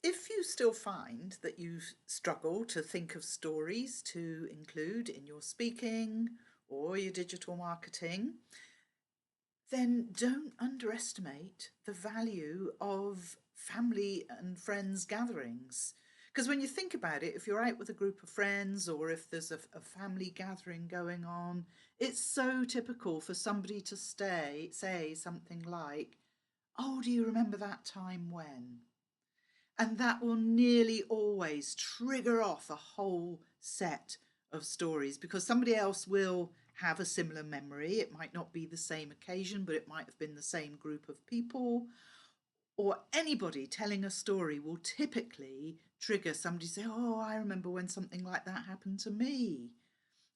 If you still find that you struggle to think of stories to include in your speaking or your digital marketing, then don't underestimate the value of family and friends gatherings. Because when you think about it, if you're out with a group of friends or if there's a family gathering going on, it's so typical for somebody to say something like, "Oh, do you remember that time when?" And that will nearly always trigger off a whole set of stories because somebody else will have a similar memory. It might not be the same occasion, but it might have been the same group of people. Or anybody telling a story will typically trigger somebody to say, "Oh, I remember when something like that happened to me."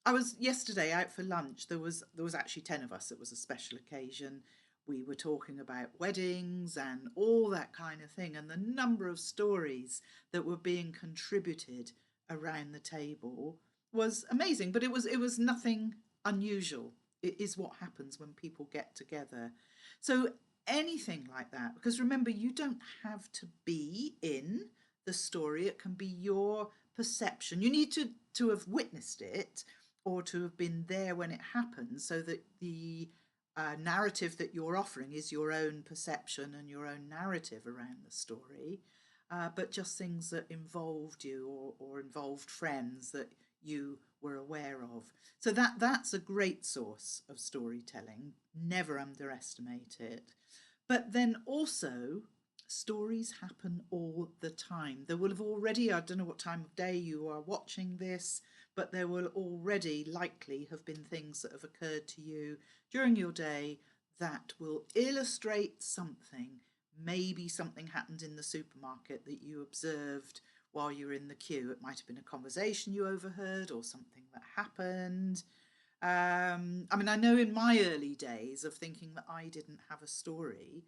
I was yesterday out for lunch. There was actually 10 of us. It was a special occasion. We were talking about weddings and all that kind of thing, and the number of stories that were being contributed around the table was amazing. But it was nothing unusual. It is what happens when people get together. So anything like that, because remember, you don't have to be in the story. It can be your perception. You need to have witnessed it or to have been there when it happens, so that the narrative that you're offering is your own perception and your own narrative around the story, but just things that involved you or involved friends that you were aware of. So that's a great source of storytelling. Never underestimate it. But then also, stories happen all the time. There will have already, I don't know what time of day you are watching this, but there will already likely have been things that have occurred to you during your day that will illustrate something. Maybe something happened in the supermarket that you observed while you were in the queue. It might have been a conversation you overheard or something that happened. I mean, I know in my early days of thinking that I didn't have a story,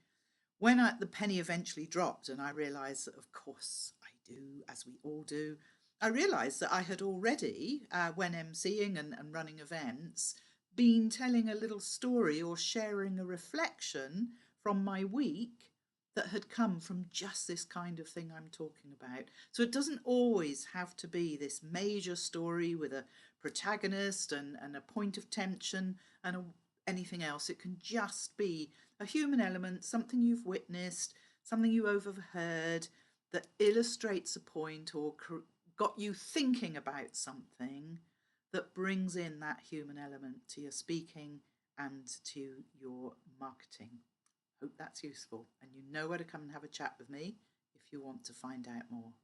when the penny eventually dropped and I realised that, of course, I do, as we all do, I realised that I had already, when emceeing and running events, been telling a little story or sharing a reflection from my week that had come from just this kind of thing I'm talking about. So it doesn't always have to be this major story with a protagonist and a point of tension and anything else. It can just be a human element, something you've witnessed, something you overheard that illustrates a point or got you thinking about something that brings in that human element to your speaking and to your marketing. Hope that's useful, and you know where to come and have a chat with me if you want to find out more.